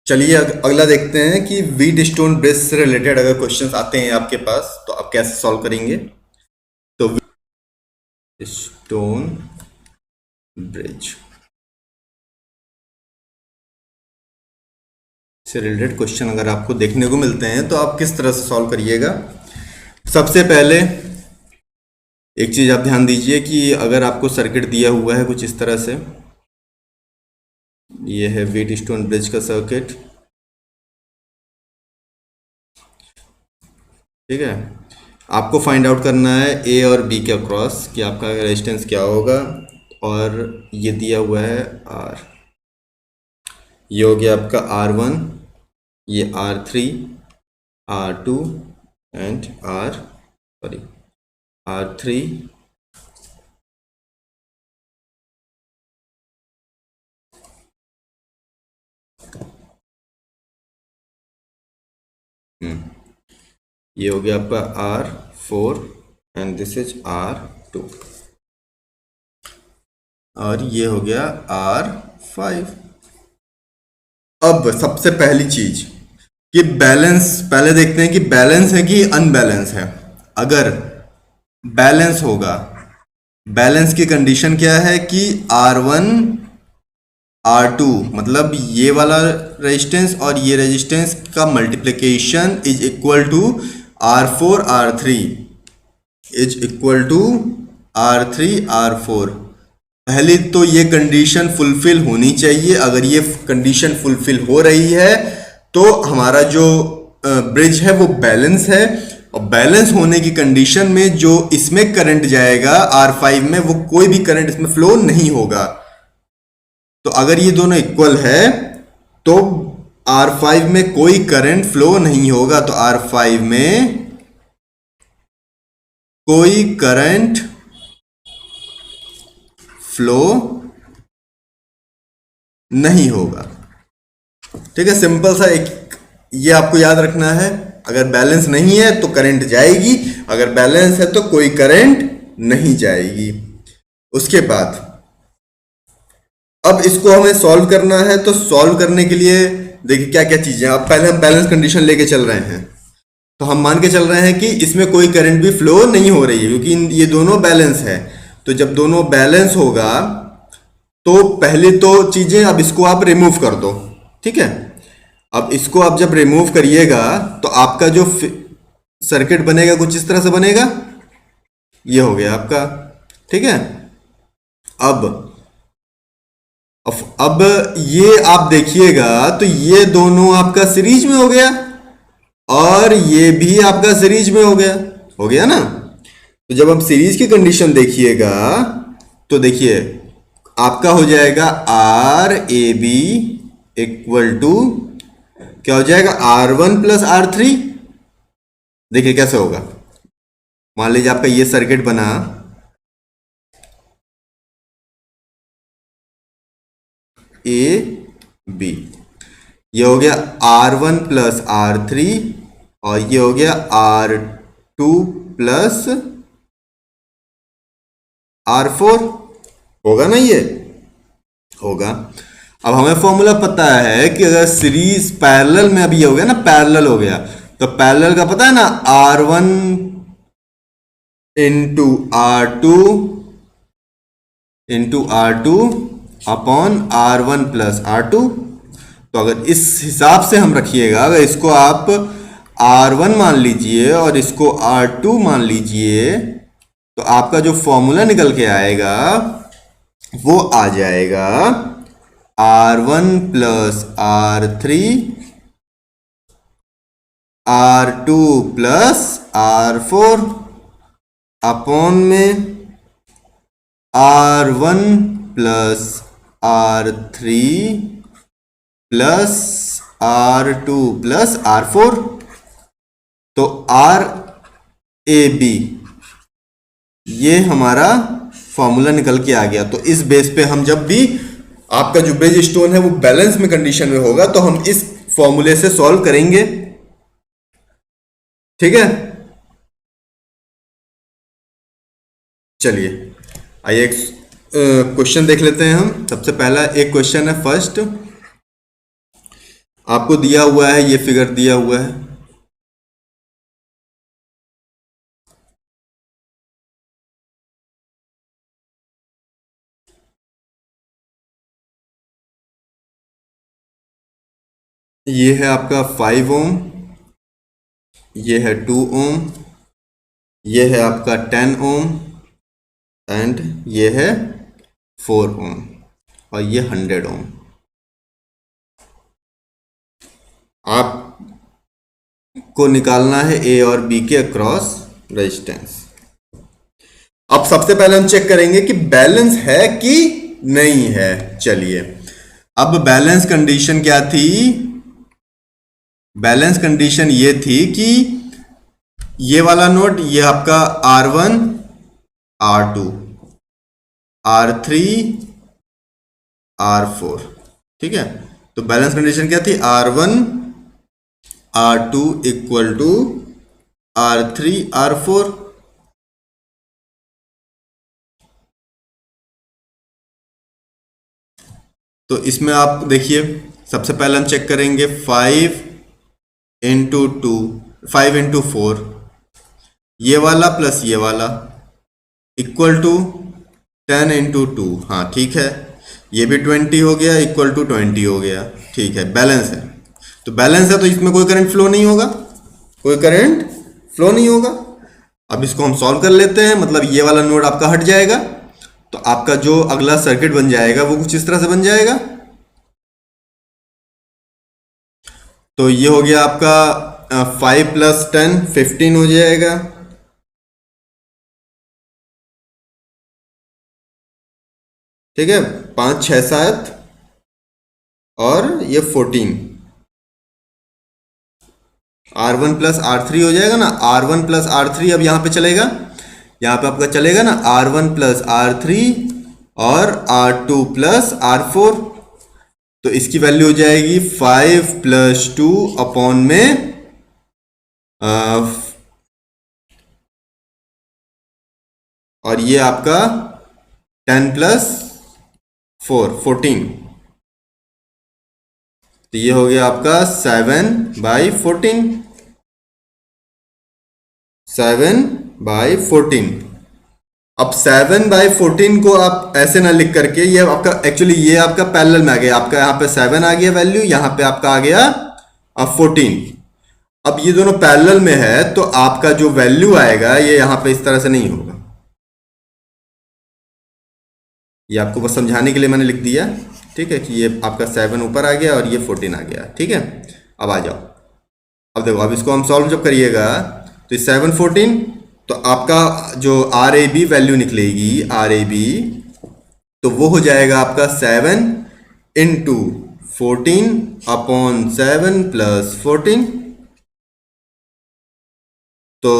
चलिए अगला देखते हैं कि व्हीट स्टोन ब्रिज से रिलेटेड अगर क्वेश्चंस आते हैं आपके पास तो आप कैसे सॉल्व करेंगे। तो स्टोन ब्रिज से रिलेटेड क्वेश्चन अगर आपको देखने को मिलते हैं तो आप किस तरह से सॉल्व करिएगा। सबसे पहले एक चीज आप ध्यान दीजिए कि अगर आपको सर्किट दिया हुआ है कुछ इस तरह से, ये है व्हीट स्टोन ब्रिज का सर्किट, ठीक है। आपको फाइंड आउट करना है ए और बी के अक्रॉस कि आपका रेजिस्टेंस क्या होगा, और ये दिया हुआ है आर, ये हो गया आपका R1, ये R3, R2 एंड R3 ये हो गया आपका R4 and this is R2 और ये हो गया R5। अब सबसे पहली चीज कि बैलेंस, पहले देखते हैं कि बैलेंस है कि अनबैलेंस है। अगर बैलेंस होगा, बैलेंस की कंडीशन क्या है कि R1 R2 मतलब ये वाला रेजिस्टेंस और ये रेजिस्टेंस का multiplication is equal to R4 R3 is equal to R3 R4। पहली तो ये कंडीशन फुलफिल होनी चाहिए। अगर ये कंडीशन फुलफिल हो रही है तो हमारा जो ब्रिज है वो बैलेंस है, और बैलेंस होने की कंडीशन में जो इसमें करंट जाएगा R5 में, वो कोई भी करंट इसमें फ्लो नहीं होगा। तो अगर ये दोनों इक्वल है तो R5 में कोई करंट फ्लो नहीं होगा, तो R5 में कोई करंट फ्लो नहीं होगा। ठीक है, सिंपल सा एक ये आपको याद रखना है। अगर बैलेंस नहीं है तो करंट जाएगी, अगर बैलेंस है तो कोई करंट नहीं जाएगी। उसके बाद अब इसको हमें सॉल्व करना है, तो सॉल्व करने के लिए देखिए क्या क्या चीजें। अब पहले हम बैलेंस कंडीशन लेके चल रहे हैं, तो हम मान के चल रहे हैं कि इसमें कोई करंट भी फ्लो नहीं हो रही है क्योंकि ये दोनों बैलेंस है। तो जब दोनों बैलेंस होगा तो पहली तो चीजें, अब इसको आप रिमूव कर दो, ठीक है। अब इसको आप जब रिमूव करिएगा तो आपका जो सर्किट बनेगा कुछ इस तरह से बनेगा, ये हो गया आपका, ठीक है। अब ये आप देखिएगा तो ये दोनों आपका सीरीज में हो गया और ये भी आपका सीरीज में हो गया ना। तो जब आप सीरीज की कंडीशन देखिएगा तो देखिए आपका हो जाएगा R A B equal to क्या हो जाएगा, R1 प्लस R3। देखिए कैसे होगा, मान लीजिए आपका ये सर्किट बना, ए बी, ये हो गया R1 प्लस R3 और ये हो गया R2 प्लस R4। होगा ना, ये होगा। अब हमें फॉर्मूला पता है कि अगर सीरीज पैरेलल में, अभी ये हो गया ना पैरेलल हो गया, तो पैरेलल का पता है ना, R1 into R2 upon R1 plus R2। तो अगर इस हिसाब से हम रखिएगा, अगर इसको आप R1 मान लीजिए और इसको R2 मान लीजिए, तो आपका जो फॉर्मूला निकल के आएगा वो आ जाएगा R1 plus R3 R2 plus R4 upon में R1 plus R3 plus R2 plus R4। तो आर ए बी ये हमारा फॉर्मूला निकल के आ गया। तो इस बेस पे हम जब भी आपका जो ब्रिज स्टोन है वो बैलेंस में कंडीशन में होगा तो हम इस फॉर्मूले से सॉल्व करेंगे, ठीक है। चलिए आइए एक क्वेश्चन देख लेते हैं हम। सबसे पहला एक क्वेश्चन है फर्स्ट, आपको दिया हुआ है, ये फिगर दिया हुआ है। ये है आपका 5 ओम, ये है 2 ओम, ये है आपका 10 ओम एंड ये है 4 ओम और ये 100 ओम। आपको निकालना है ए और बी के अक्रॉस रेजिस्टेंस। अब सबसे पहले हम चेक करेंगे कि बैलेंस है कि नहीं है। चलिए, अब बैलेंस कंडीशन क्या थी? बैलेंस कंडीशन ये थी कि ये वाला नोड, ये आपका R1 R2 R3 R4, ठीक है। तो बैलेंस कंडीशन क्या थी? R1 R2 equal to R3 R4। तो इसमें आप देखिए, सबसे पहले हम चेक करेंगे 5 इंटू 4, ये वाला प्लस ये वाला इक्वल टू 10 इंटू 2। हाँ ठीक है, ये भी 20 हो गया, इक्वल टू 20 हो गया, ठीक है, बैलेंस है। तो बैलेंस है तो इसमें कोई करंट फ्लो नहीं होगा, कोई करंट फ्लो नहीं होगा। अब इसको हम सॉल्व कर लेते हैं, मतलब ये वाला नोड आपका हट जाएगा, तो आपका जो अगला सर्किट बन जाएगा वो कुछ इस तरह से बन जाएगा। तो ये हो गया आपका 5 + 10 15 हो जाएगा। ठीक है, 5 6 7 और ये 14, R1 + R3 हो जाएगा ना। R1 + R3 अब यहाँ पे चलेगा, यहाँ पे आपका चलेगा ना R1 + R3 और R2 + R4। तो इसकी वैल्यू हो जाएगी 5 + 2 अपॉन में और ये आपका 10 + 4 14। तो ये हो गया आपका 7/14, 7/14। अब 7/14 को आप ऐसे ना लिख करके, ये आपका एक्चुअली ये आपका पैरेलल में आ गया, आपका यहाँ पे 7 आ गया वैल्यू, यहाँ पे आपका आ गया अब 14। अब ये दोनों पैरेलल में है तो आपका जो वैल्यू आएगा ये यहाँ पे इस तरह से नहीं होगा। ये आपको बस समझाने के लिए मैंने लिख दिया, ठीक है, कि ये आपका 7 ऊपर आ गया और ये 14 आ गया, ठीक है। अब आ जाओ, अब देखो, अब इसको हम सॉल्व जब करिएगा तो 7 14, तो आपका जो RAB वैल्यू निकलेगी, RAB, तो वो हो जाएगा आपका 7 इंटू 14 अपॉन 7 + 14। तो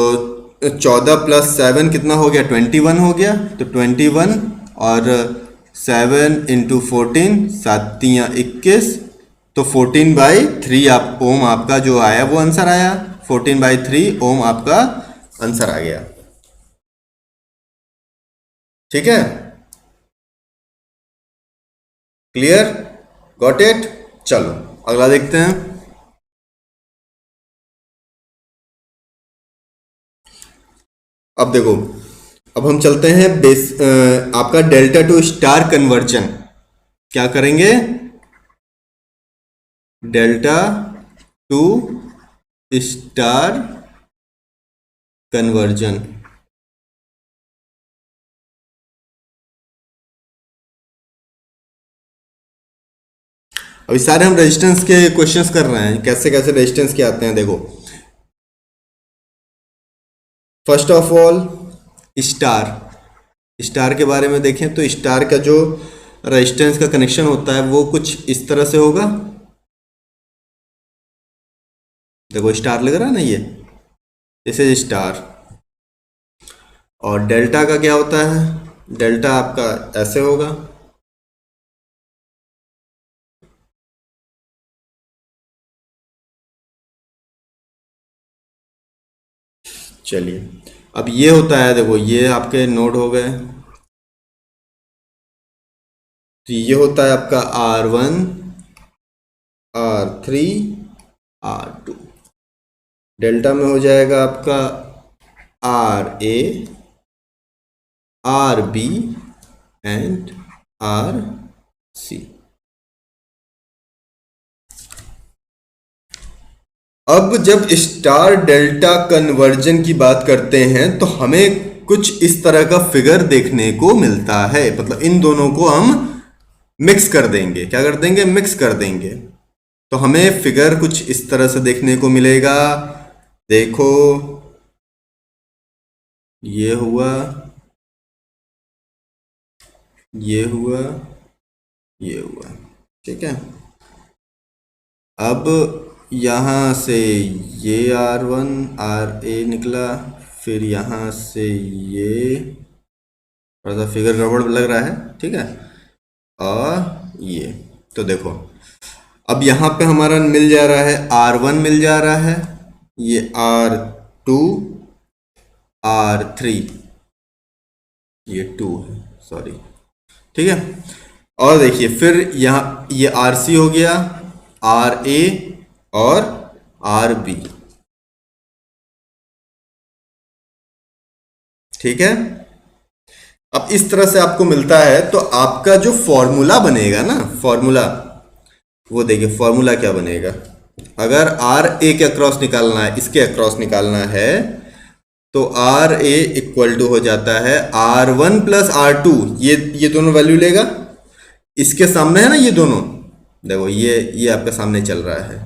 14 + 7 कितना हो गया? 21 हो गया। तो 21 और 7 इंटू 14, 7 × 21, तो 14/3 आप ओम आपका जो आया वो आंसर आया, 14/3 ओम आपका आंसर आ गया, ठीक है। क्लियर? Got it? चलो अगला देखते हैं। अब देखो, अब हम चलते हैं आपका डेल्टा टू स्टार कन्वर्जन। क्या करेंगे? Delta two star conversion. अभी सारे हम रेजिस्टेंस के क्वेश्चंस कर रहे हैं, कैसे कैसे रेजिस्टेंस के आते हैं। देखो, first of all star, star के बारे में देखें तो स्टार का जो रेजिस्टेंस का कनेक्शन होता है वो कुछ इस तरह से होगा। देखो स्टार लग रहा है ना, ये दिस इज स्टार। और डेल्टा का क्या होता है? डेल्टा आपका ऐसे होगा। चलिए, अब ये होता है, देखो ये आपके नोड हो गए, तो ये होता है आपका R1 R3 R2, डेल्टा में हो जाएगा आपका RA RB एंड RC। अब जब स्टार डेल्टा कन्वर्जन की बात करते हैं तो हमें कुछ इस तरह का फिगर देखने को मिलता है, मतलब इन दोनों को हम मिक्स कर देंगे। क्या कर देंगे? मिक्स कर देंगे। तो हमें फिगर कुछ इस तरह से देखने को मिलेगा। देखो, ये हुआ, ये हुआ, ये हुआ, ठीक है। अब यहाँ से ये R1 RA निकला, फिर यहाँ से ये, थोड़ा सा फिगर गड़बड़ लग रहा है, ठीक है। और ये तो देखो, अब यहाँ पे हमारा मिल जा रहा है R1 मिल जा रहा है, ये R2 R3, ये 2 है, सॉरी, ठीक है। और देखिए फिर यहाँ ये RC हो गया, RA और RB, ठीक है। अब इस तरह से आपको मिलता है, तो आपका जो फॉर्मूला बनेगा ना, फॉर्मूला, वो देखिए फॉर्मूला क्या बनेगा। अगर RA के अक्रॉस निकालना है, इसके अक्रॉस निकालना है, तो RA इक्वल टू हो जाता है R1 प्लस R2, ये दोनों वैल्यू लेगा, इसके सामने है ना ये दोनों, देखो ये आपके सामने चल रहा है,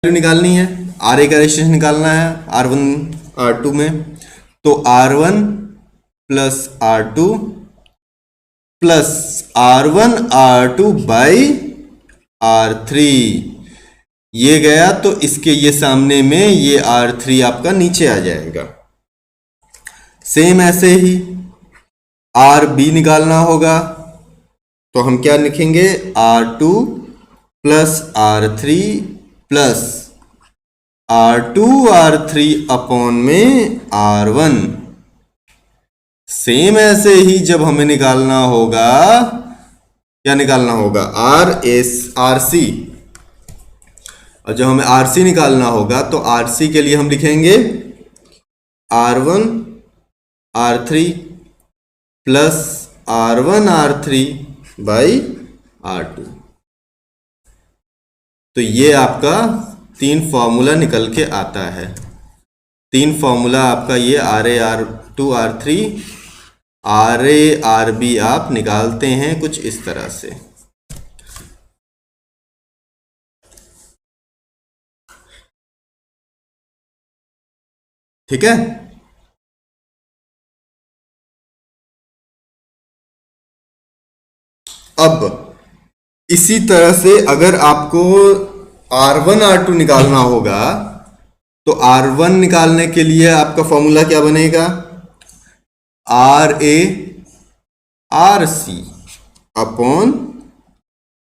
वैल्यू निकालनी है, RA का रेजिस्टेंस निकालना है R1 R2 में, तो R1 plus R2 plus R1 R2 by R3, ये गया तो इसके ये सामने में ये R3 आपका नीचे आ जाएगा। सेम ऐसे ही RB निकालना होगा, तो हम क्या लिखेंगे? R2 plus R3 plus R2 R3 upon में R1। सेम ऐसे ही जब हमें निकालना होगा, क्या निकालना होगा? RC, और जब हमें RC निकालना होगा तो RC के लिए हम लिखेंगे R1 R3 plus R1 R3 by R2। तो ये आपका 3 फॉर्मूला निकल के आता है। 3 फॉर्मूला आपका ये RA R2 R3 RA RB आप निकालते हैं कुछ इस तरह से। ठीक है, अब इसी तरह से अगर आपको R1 R2 निकालना होगा, तो R1 निकालने के लिए आपका फॉर्मूला क्या बनेगा? RA RC upon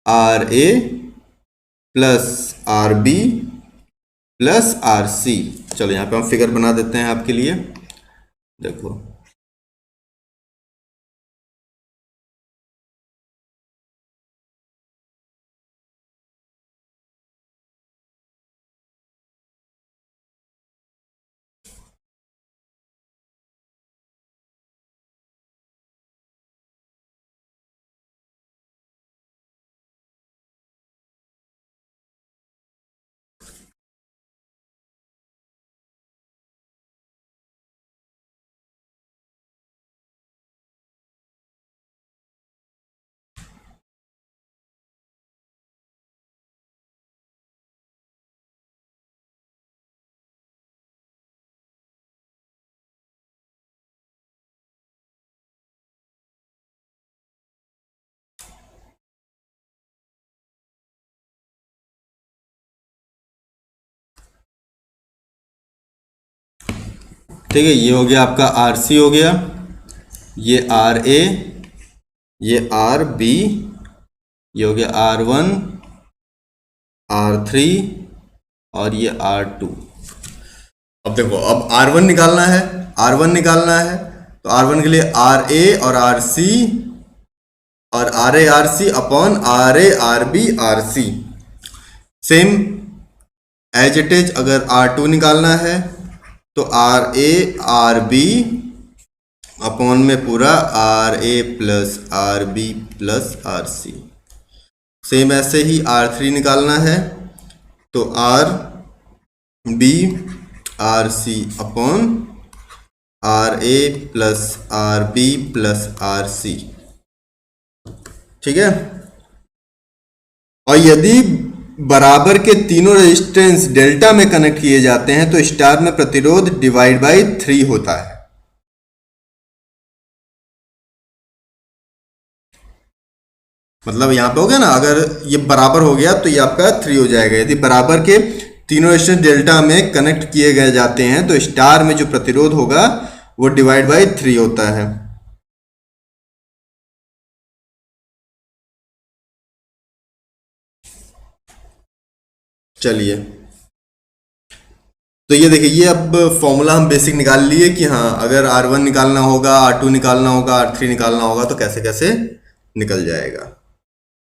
RA plus RB plus RC। चलो यहाँ पे हम फिगर बना देते हैं आपके लिए, देखो। ठीक है, ये हो गया आपका RC हो गया, ये RA, ये RB, ये हो गया R1 R3 और ये R2। अब देखो, अब R1 निकालना है, R1 निकालना है, तो R1 के लिए RA और RC और R A R C upon R A R B R C. Same as it is, अगर R2 निकालना है तो R A R B upon में पूरा R A plus R B plus R C. Same ऐसे ही R3 निकालना है तो R B R C upon R A plus R B plus R C. ठीक है। और यदि बराबर के तीनों रेजिस्टेंस डेल्टा में कनेक्ट किए जाते हैं तो स्टार में प्रतिरोध डिवाइड बाई 3 होता है। मतलब यहां पे हो गया ना, अगर ये बराबर हो गया तो ये आपका 3 हो जाएगा। यदि बराबर के तीनों रेजिस्टेंस डेल्टा में कनेक्ट किए गए जाते हैं तो स्टार में जो प्रतिरोध होगा वो डिवाइड बाई 3 होता है। चलिए, तो ये देखिए, ये अब फॉर्मूला हम बेसिक निकाल लिए कि हाँ अगर R1 निकालना होगा, R2 निकालना होगा, R3 निकालना होगा तो कैसे कैसे निकल जाएगा।